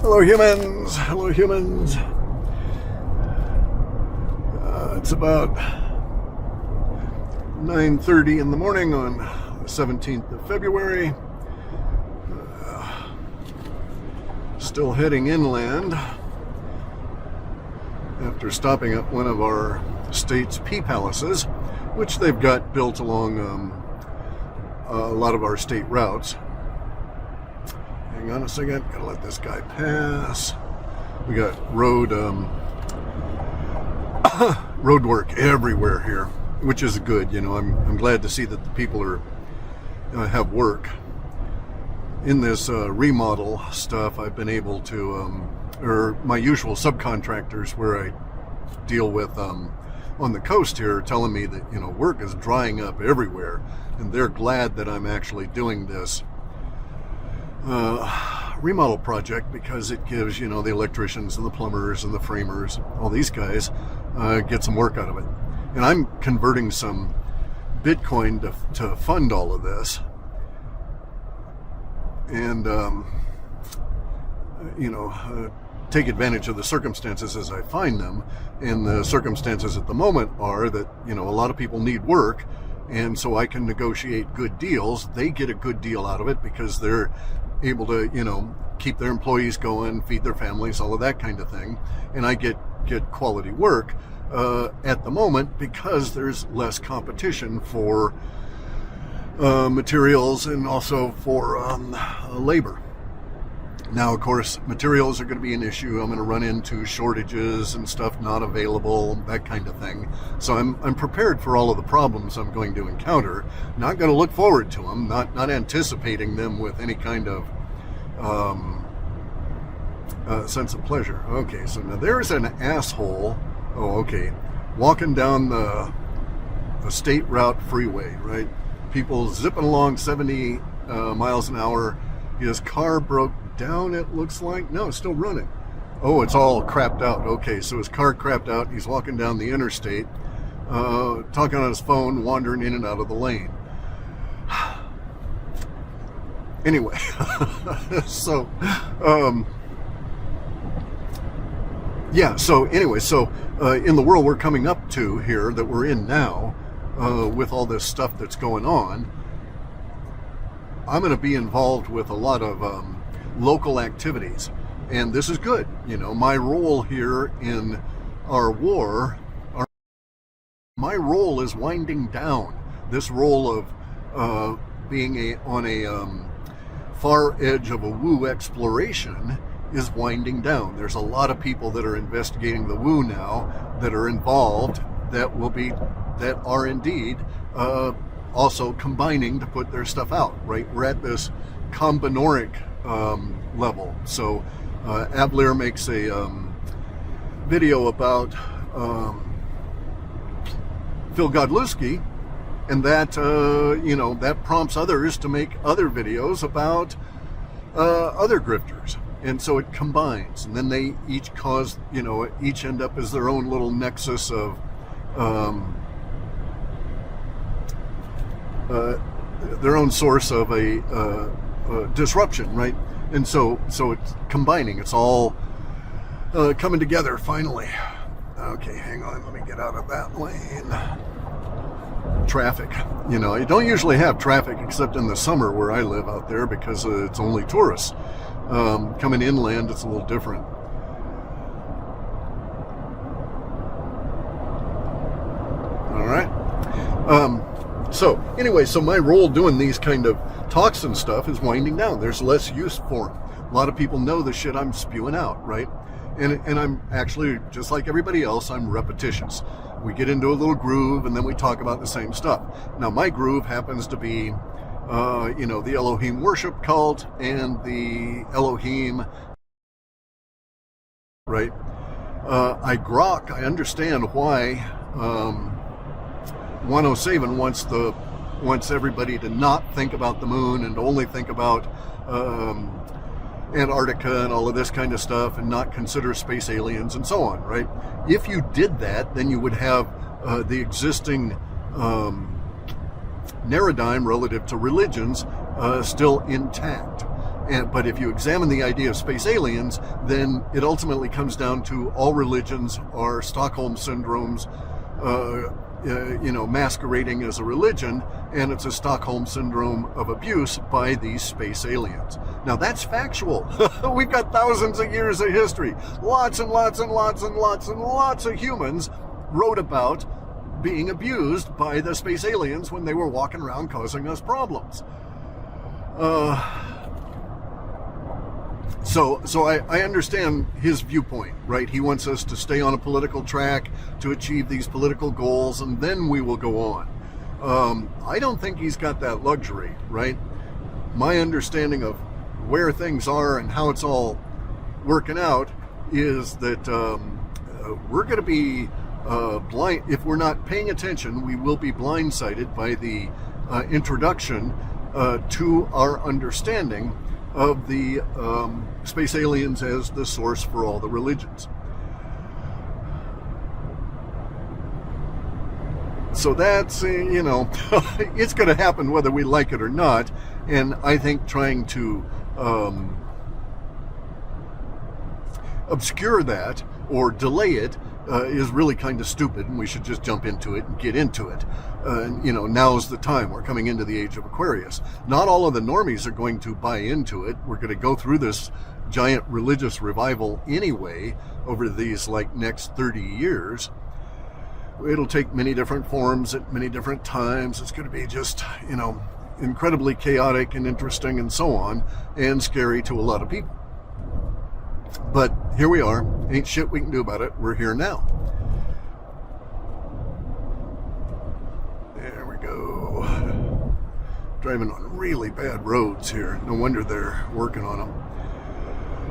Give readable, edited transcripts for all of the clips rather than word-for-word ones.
Hello humans, hello humans. It's about 9:30 in the morning on the 17th of February. Still heading inland after stopping at one of our state's pea palaces, which they've got built along a lot of our state routes. Hang on a second, gotta let this guy pass. We got road work everywhere here, which is good. You know, I'm glad to see that the people have work. In this remodel stuff, I've been able to, or my usual subcontractors where I deal with on the coast here, are telling me that, you know, work is drying up everywhere, and they're glad that I'm actually doing this remodel project, because it gives, you know, the electricians and the plumbers and the framers, all these guys, get some work out of it. And I'm converting some Bitcoin to fund all of this. And, take advantage of the circumstances as I find them. And the circumstances at the moment are that, you know, a lot of people need work. And so I can negotiate good deals. They get a good deal out of it because they're able to, you know, keep their employees going, feed their families, all of that kind of thing. And I get quality work at the moment because there's less competition for materials and also for labor. Now, of course, materials are going to be an issue. I'm going to run into shortages and stuff not available, that kind of thing. So I'm prepared for all of the problems I'm going to encounter. Not going to look forward to them, not anticipating them with any kind of sense of pleasure. Okay, so now there's an asshole. Oh, okay. Walking down the state route freeway, right? People zipping along 70 miles an hour. His car broke down, it looks like. No, it's still running. Oh, it's all crapped out. Okay, so his car crapped out. He's walking down the interstate, talking on his phone, wandering in and out of the lane. Anyway, so in the world we're coming up to here, that we're in now, with all this stuff that's going on, I'm going to be involved with a lot of local activities, and this is good. You know, my role here in our war, my role is winding down. This role of being on a far edge of a woo exploration is winding down. There's a lot of people that are investigating the woo now, that are involved, that are indeed also combining to put their stuff out, right? We're at this combinoric level. So Abler makes a video about Phil Godlewski, and that that prompts others to make other videos about other grifters. And so it combines, and then they each each end up as their own little nexus of their own source of a disruption, right? And so it's combining. It's all coming together finally. Okay, hang on. Let me get out of that lane. Traffic. You know, you don't usually have traffic except in the summer where I live out there, because it's only tourists. Coming inland, it's a little different. All right. So anyway, so my role doing these kind of talks and stuff is winding down. There's less use for them. A lot of people know the shit I'm spewing out, right? And I'm actually, just like everybody else, I'm repetitious. We get into a little groove and then we talk about the same stuff. Now, my groove happens to be, the Elohim worship cult and the Elohim, right? I understand why 107 wants everybody to not think about the moon and to only think about Antarctica and all of this kind of stuff, and not consider space aliens and so on, right? If you did that, then you would have the existing paradigm relative to religions still intact. But if you examine the idea of space aliens, then it ultimately comes down to all religions are Stockholm syndromes, masquerading as a religion, and it's a Stockholm syndrome of abuse by these space aliens. Now that's factual. We've got thousands of years of history. Lots and lots and lots and lots and lots of humans wrote about being abused by the space aliens when they were walking around causing us problems. So I understand his viewpoint, right? He wants us to stay on a political track to achieve these political goals, and then we will go on. I don't think he's got that luxury, right? My understanding of where things are and how it's all working out is that we're going to be blind. If we're not paying attention, we will be blindsided by the introduction to our understanding of the space aliens as the source for all the religions. So that's, it's going to happen whether we like it or not. And I think trying to obscure that or delay it is really kind of stupid, and we should just jump into it and get into it. Now's the time. We're coming into the age of Aquarius. Not all of the normies are going to buy into it. We're going to go through this giant religious revival anyway over these next 30 years. It'll take many different forms at many different times. It's going to be just, incredibly chaotic and interesting and so on, and scary to a lot of people. But here we are. Ain't shit we can do about it. We're here now. There we go. Driving on really bad roads here. No wonder they're working on them.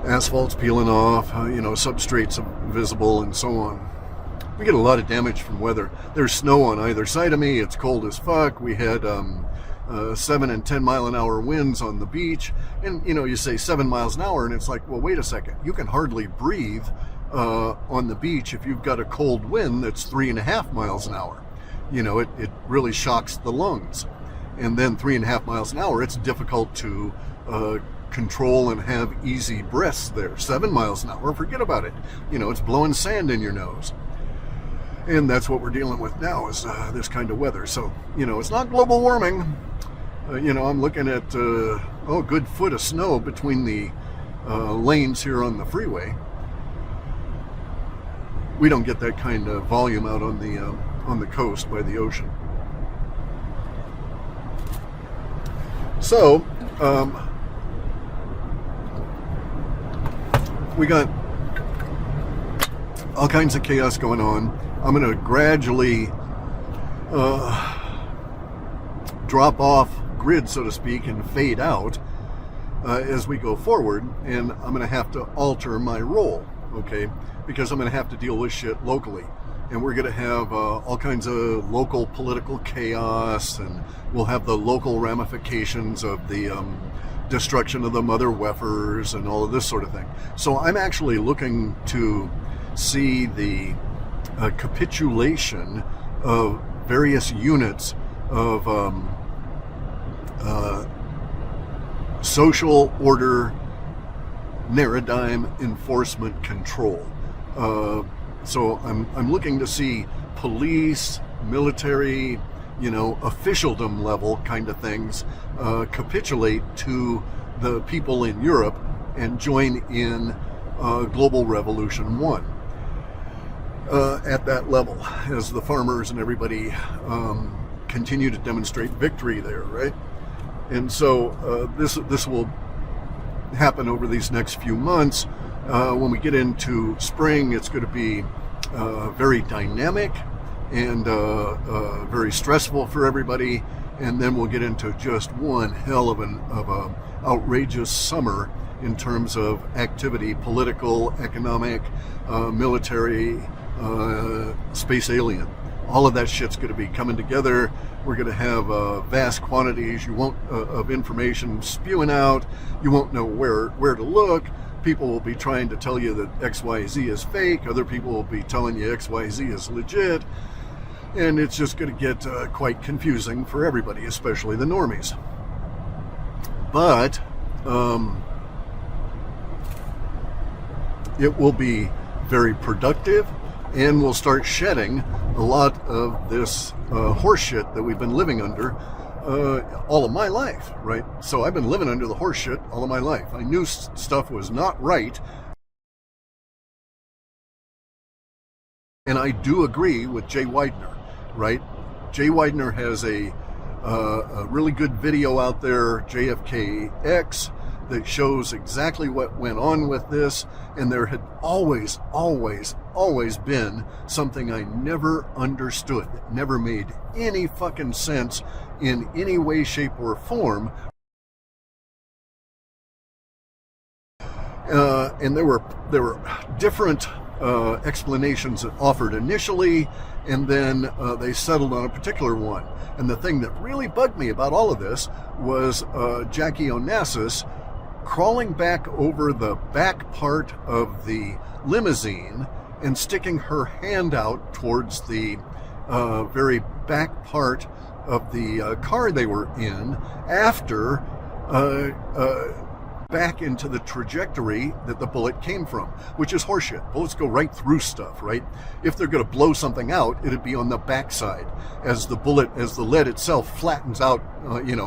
Asphalt's peeling off, substrates visible and so on. We get a lot of damage from weather. There's snow on either side of me. It's cold as fuck. We had 7 and 10 mile an hour winds on the beach. And, you say 7 miles an hour and it's like, well, wait a second. You can hardly breathe on the beach if you've got a cold wind that's 3.5 miles an hour. It really shocks the lungs. And then 3.5 miles an hour, it's difficult to control and have easy breaths there. 7 miles an hour, forget about it. It's blowing sand in your nose. And that's what we're dealing with now is this kind of weather. So, it's not global warming. I'm looking at, a good foot of snow between the lanes here on the freeway. We don't get that kind of volume out on the coast by the ocean. So, we got all kinds of chaos going on. I'm going to gradually drop off grid, so to speak, and fade out as we go forward, and I'm going to have to alter my role, okay? Because I'm going to have to deal with shit locally, and we're going to have all kinds of local political chaos, and we'll have the local ramifications of the destruction of the mother wefers and all of this sort of thing. So I'm actually looking to see the capitulation of various units of social order paradigm enforcement control. So I'm looking to see police, military, officialdom level kind of things capitulate to the people in Europe and join in Global Revolution 1 at that level as the farmers and everybody continue to demonstrate victory there, right? And so this will happen over these next few months. When we get into spring, it's going to be very dynamic and very stressful for everybody. And then we'll get into just one hell of a outrageous summer in terms of activity, political, economic, military, space alien. All of that shit's going to be coming together. We're going to have vast quantities of information spewing out. You won't know where to look. People will be trying to tell you that XYZ is fake. Other people will be telling you XYZ is legit. And it's just going to get quite confusing for everybody, especially the normies. But it will be very productive, and we'll start shedding a lot of this horseshit that we've been living under all of my life, right? So I've been living under the horseshit all of my life. I knew stuff was not right, and I do agree with Jay Weidner, right? Jay Weidner has a really good video out there, JFKX, that shows exactly what went on with this, and there had always been something I never understood, that never made any fucking sense in any way, shape, or form. And there were different explanations offered initially, and then they settled on a particular one. And the thing that really bugged me about all of this was Jackie Onassis crawling back over the back part of the limousine and sticking her hand out towards the very back part of the car they were in after back into the trajectory that the bullet came from, which is horseshit. Bullets go right through stuff, right? If they're going to blow something out, it'd be on the backside. As the lead itself flattens out,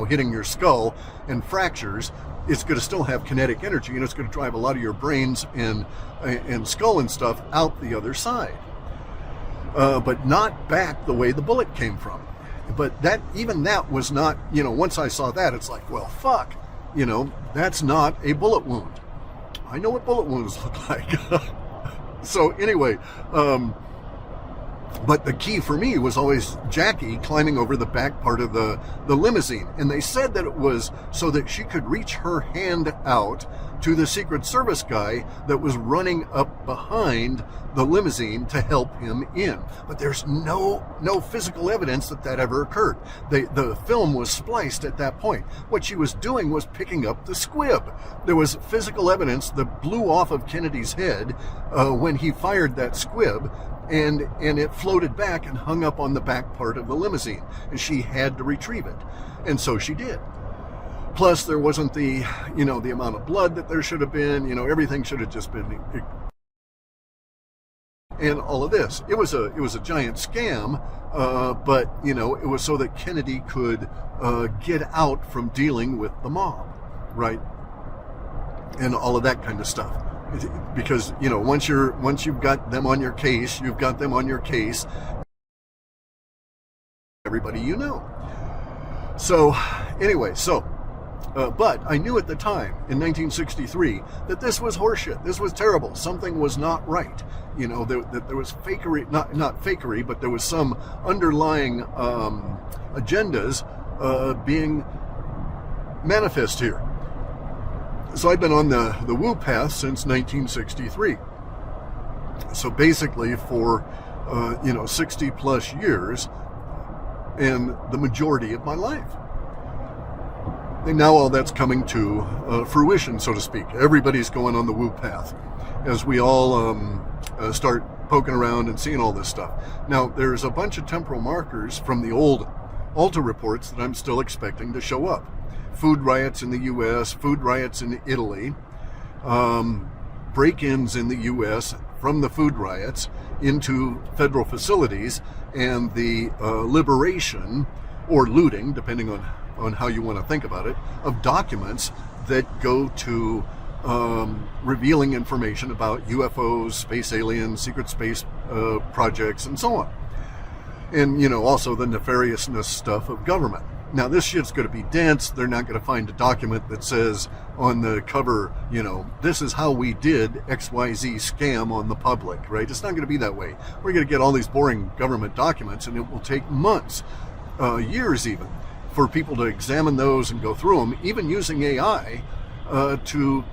hitting your skull and fractures, it's going to still have kinetic energy, and it's going to drive a lot of your brains and skull and stuff out the other side. But not back the way the bullet came from. But even that was not, once I saw that, it's like, well, fuck. That's not a bullet wound. I know what bullet wounds look like. So anyway, but the key for me was always Jackie climbing over the back part of the limousine. And they said that it was so that she could reach her hand out to the Secret Service guy that was running up behind the limousine to help him in. But there's no physical evidence that ever occurred. The film was spliced at that point. What she was doing was picking up the squib. There was physical evidence that blew off of Kennedy's head when he fired that squib, and it floated back and hung up on the back part of the limousine, and she had to retrieve it. And so she did. Plus, there wasn't the amount of blood that there should have been. Everything should have just been, and all of this. It was a giant scam, but it was so that Kennedy could get out from dealing with the mob, right? And all of that kind of stuff. Because once you've got them on your case, you've got them on your case. Everybody So anyway, but I knew at the time, in 1963, that this was horseshit. This was terrible. Something was not right. That there was fakery, not fakery, but there was some underlying agendas being manifest here. So I've been on the woo path since 1963. So basically for 60 plus years, and the majority of my life. And now all that's coming to fruition, so to speak. Everybody's going on the woo path as we all start poking around and seeing all this stuff. Now, there's a bunch of temporal markers from the old Alta reports that I'm still expecting to show up. Food riots in the U.S., food riots in Italy, break-ins in the U.S. from the food riots into federal facilities, and the liberation or looting, depending on how you want to think about it, of documents that go to revealing information about UFOs, space aliens, secret space projects, and so on. And, also the nefariousness stuff of government. Now, this shit's going to be dense. They're not going to find a document that says on the cover, this is how we did XYZ scam on the public, right? It's not going to be that way. We're going to get all these boring government documents, and it will take months, years even, for people to examine those and go through them, even using AI to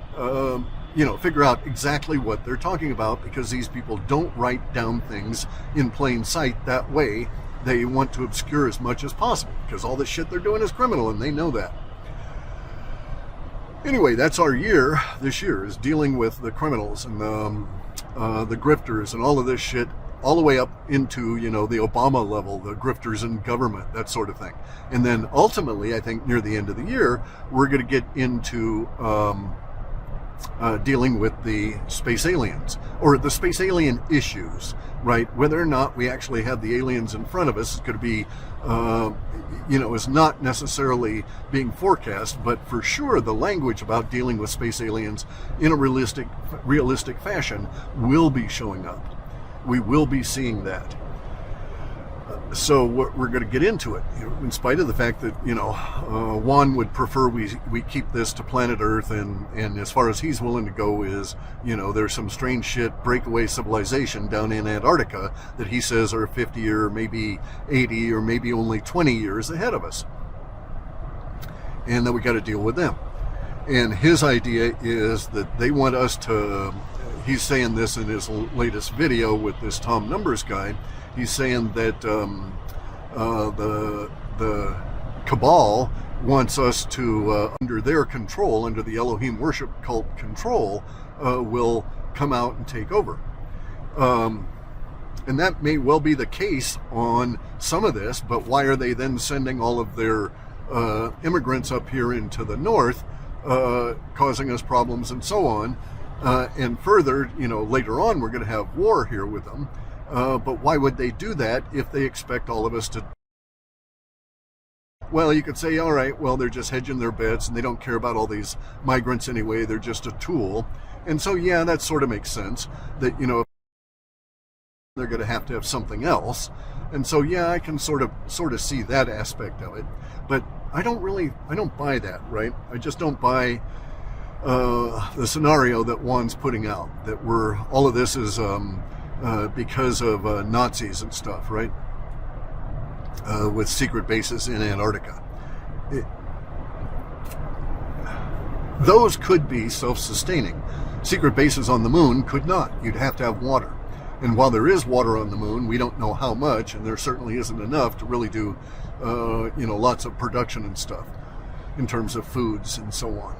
figure out exactly what they're talking about, because these people don't write down things in plain sight that way. They want to obscure as much as possible, because all this shit they're doing is criminal, and they know that. Anyway, that's our year. This year is dealing with the criminals and the grifters and all of this shit all the way up into, the Obama level, the grifters in government, that sort of thing. And then ultimately, I think near the end of the year, we're going to get into dealing with the space aliens, or the space alien issues, right? Whether or not we actually have the aliens in front of us is going to be, is not necessarily being forecast, but for sure the language about dealing with space aliens in a realistic fashion will be showing up. We will be seeing that. So we're going to get into it, in spite of the fact that, Juan would prefer we keep this to planet Earth, and as far as he's willing to go is, there's some strange shit, breakaway civilization down in Antarctica that he says are 50 or maybe 80 or maybe only 20 years ahead of us. And that we got to deal with them. And his idea is that they want us to, he's saying this in his latest video with this Tom Numbers guy. He's saying that the cabal wants us to, under their control, under the Elohim worship cult control, will come out and take over. And that may well be the case on some of this, but why are they then sending all of their immigrants up here into the north, causing us problems and so on? And further, later on we're going to have war here with them. But why would they do that if they expect all of us to? Well, you could say, all right, well, they're just hedging their bets and they don't care about all these migrants anyway. They're just a tool. And so, yeah, that sort of makes sense that, they're going to have something else. And so, yeah, I can sort of see that aspect of it. But I don't buy that, right? I just don't buy the scenario that Juan's putting out, that all of this is because of Nazis and stuff, right? With secret bases in Antarctica. Those could be self-sustaining. Secret bases on the moon could not. You'd have to have water. And while there is water on the moon, we don't know how much, and there certainly isn't enough to really do, lots of production and stuff in terms of foods and so on.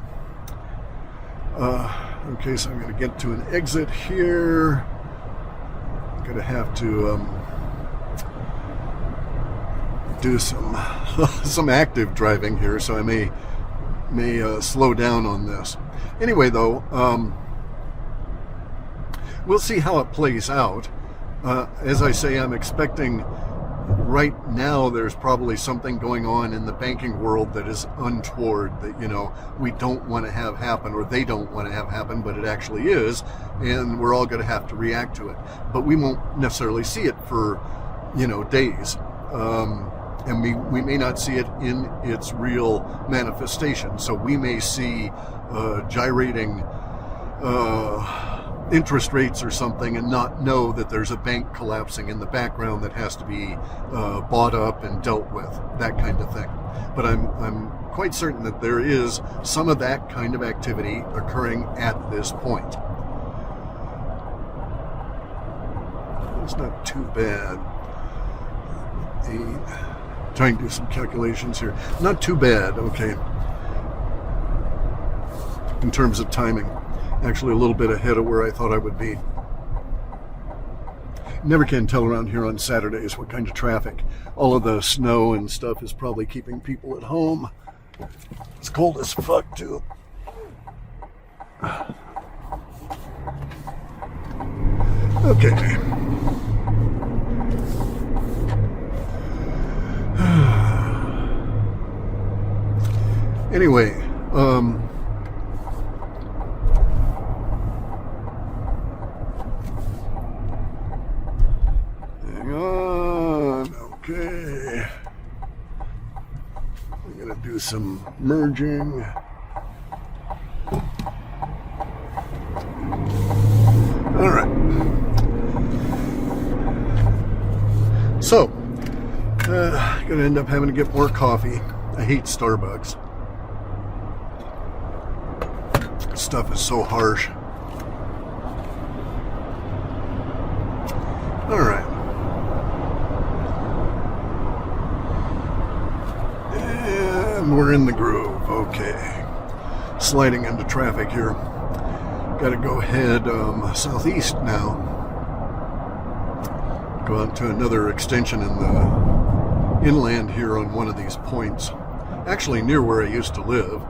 Okay, so I'm going to get to an exit here. I'm going to have to do some active driving here, so I may slow down on this. Anyway, though, we'll see how it plays out. As I say, I'm expecting right now there's probably something going on in the banking world that is untoward, that, we don't want to have happen, or they don't want to have happen, but it actually is, and we're all going to have to react to it. But we won't necessarily see it for, days. And we may not see it in its real manifestation. So we may see gyrating interest rates or something and not know that there's a bank collapsing in the background that has to be bought up and dealt with, that kind of thing. But I'm quite certain that there is some of that kind of activity occurring at this point. It's not too bad. Trying to do some calculations here. Not too bad, okay. In terms of timing. Actually a little bit ahead of where I thought I would be. Never can tell around here on Saturdays what kind of traffic. All of the snow and stuff is probably keeping people at home. It's cold as fuck, too. Okay. Anyway, hang on, okay. I'm gonna do some merging. All right. So, gonna end up having to get more coffee. I hate Starbucks. Stuff is so harsh. All right. And we're in the groove. Okay. Sliding into traffic here. Got to go head southeast now. go out to another extension in the inland here on one of these points, actually near where I used to live.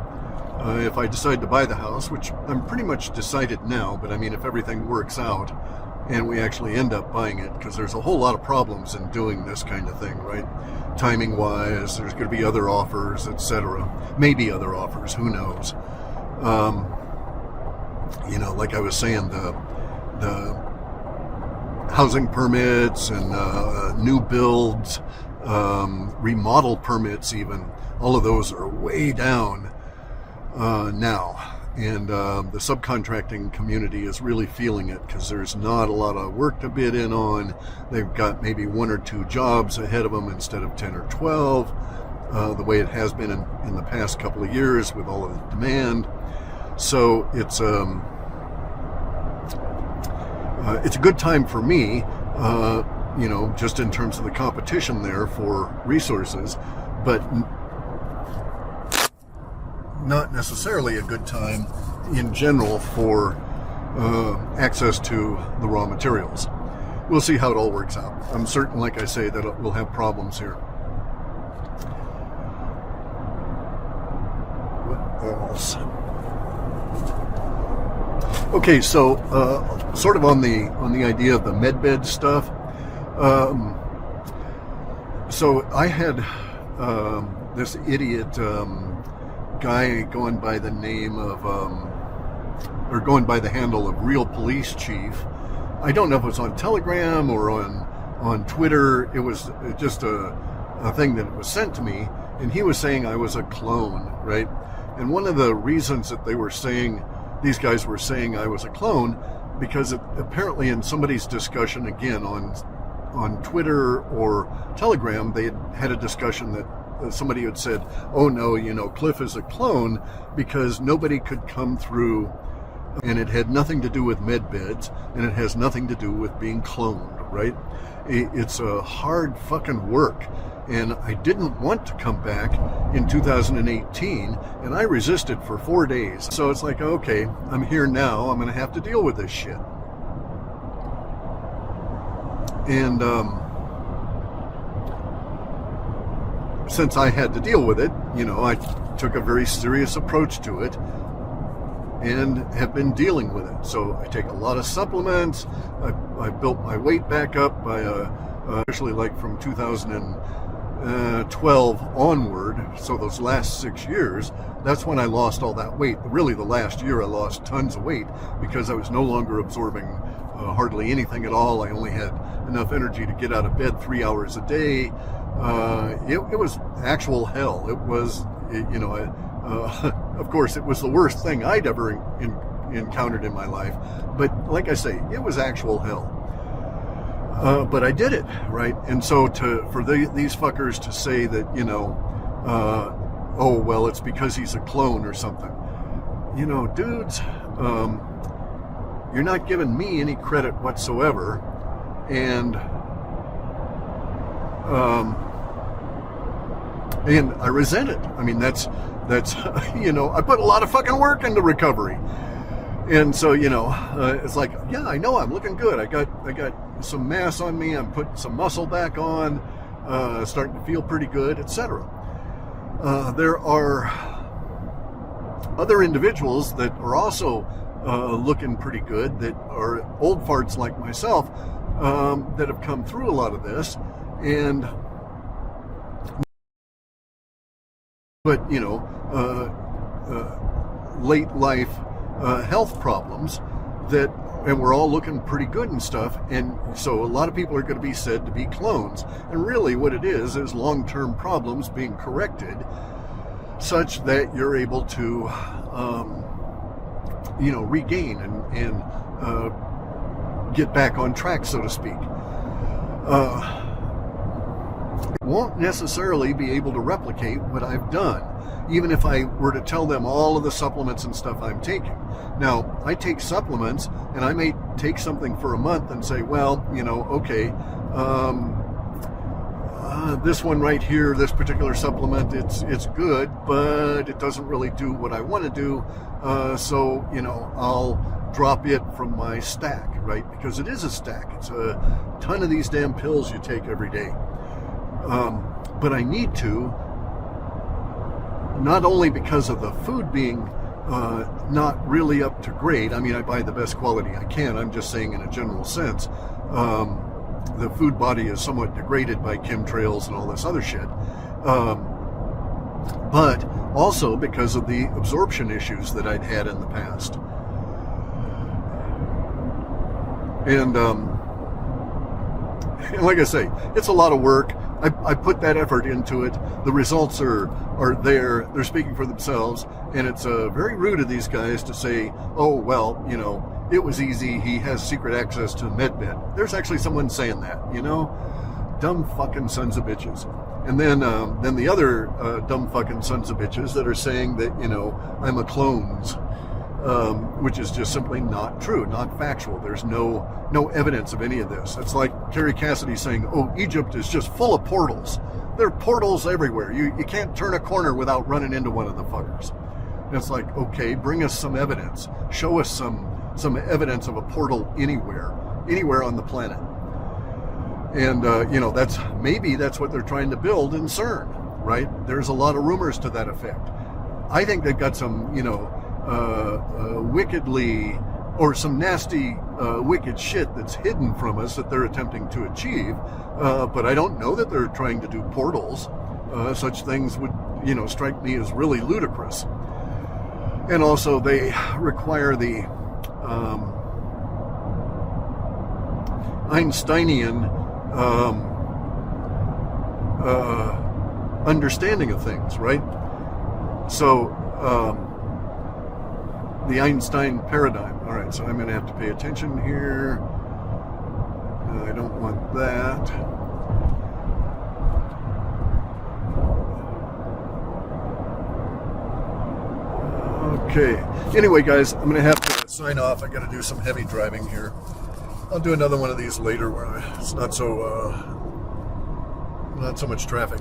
If I decide to buy the house, which I'm pretty much decided now, but I mean, if everything works out and we actually end up buying it, because there's a whole lot of problems in doing this kind of thing, right? Timing wise, there's going to be other offers, etc. Maybe other offers, who knows? You know, like I was saying, the housing permits and new builds, remodel permits even, all of those are way down now. And the subcontracting community is really feeling it because there's not a lot of work to bid in on. They've got maybe 1 or 2 jobs ahead of them instead of 10 or 12, the way it has been in the past couple of years with all of the demand. So it's a good time for me, you know, just in terms of the competition there for resources, but not necessarily a good time in general for access to the raw materials. We'll see how it all works out. I'm certain, like I say, that we'll have problems here. What else? Okay, so sort of on the idea of the medbed stuff. So I had this idiot guy going by the name of, or going by the handle of Real Police Chief. I don't know if it was on Telegram or on Twitter. It was just a thing that was sent to me, and he was saying I was a clone, right? And one of the reasons that they were saying, these guys were saying I was a clone, because apparently in somebody's discussion, again, on Twitter or Telegram, they had a discussion that somebody had said, oh no, you know, Clif is a clone because nobody could come through, and it had nothing to do with med beds, and it has nothing to do with being cloned, right? It's a hard fucking work, and I didn't want to come back in 2018, and I resisted for 4 days. So it's like, okay, I'm here now, I'm gonna have to deal with this shit. And since I had to deal with it, you know, I took a very serious approach to it and have been dealing with it. So I take a lot of supplements. I built my weight back up by especially like from 2012 onward. So those last 6 years, that's when I lost all that weight. Really, the last year I lost tons of weight because I was no longer absorbing hardly anything at all. I only had enough energy to get out of bed 3 hours a day. It was actual hell. It was, you know, of course, it was the worst thing I'd ever encountered in my life. But like I say, it was actual hell. But I did it, right? And so for these fuckers to say that, you know, oh, well, it's because he's a clone or something. You know, dudes, you're not giving me any credit whatsoever. And I resent it. I mean, that's you know, I put a lot of fucking work into recovery, and so, you know, it's like, yeah, I know I'm looking good. I got some mass on me. I'm putting some muscle back on, starting to feel pretty good, etc. There are other individuals that are also looking pretty good, that are old farts like myself, that have come through a lot of this, and but, you know, late life health problems that, and we're all looking pretty good and stuff, and so a lot of people are going to be said to be clones, and really what it is long-term problems being corrected such that you're able to you know, regain and get back on track, so to speak. Won't necessarily be able to replicate what I've done, even if I were to tell them all of the supplements and stuff I'm taking. Now, I take supplements, and I may take something for a month and say, well, you know, okay, this one right here, this particular supplement, it's good, but it doesn't really do what I want to do. So, you know, I'll drop it from my stack, right? Because it is a stack. It's a ton of these damn pills you take every day. But I need to, not only because of the food being not really up to grade. I mean, I buy the best quality I can. I'm just saying in a general sense. The food body is somewhat degraded by chemtrails and all this other shit. But also because of the absorption issues that I'd had in the past. And like I say, it's a lot of work. I put that effort into it. The results are there. They're speaking for themselves. And it's very rude of these guys to say, oh, well, you know, it was easy. He has secret access to MedBed. There's actually someone saying that, you know? Dumb fucking sons of bitches. And then the other dumb fucking sons of bitches that are saying that, you know, I'm a clones, which is just simply not true, not factual. There's no evidence of any of this. It's like Kerry Cassidy saying, oh, Egypt is just full of portals. There are portals everywhere. You can't turn a corner without running into one of the fuckers. And it's like, okay, bring us some evidence. Show us some evidence of a portal anywhere on the planet. And, you know, that's what they're trying to build in CERN, right? There's a lot of rumors to that effect. I think they've got some, you know, wickedly, or some nasty, wicked shit that's hidden from us that they're attempting to achieve. But I don't know that they're trying to do portals. Such things would, you know, strike me as really ludicrous. And also they require the Einsteinian understanding of things, right? So the Einstein paradigm. All right, so I'm going to have to pay attention here. I don't want that. Okay. Anyway, guys, I'm going to have to sign off. I got to do some heavy driving here. I'll do another one of these later where it's not so much traffic.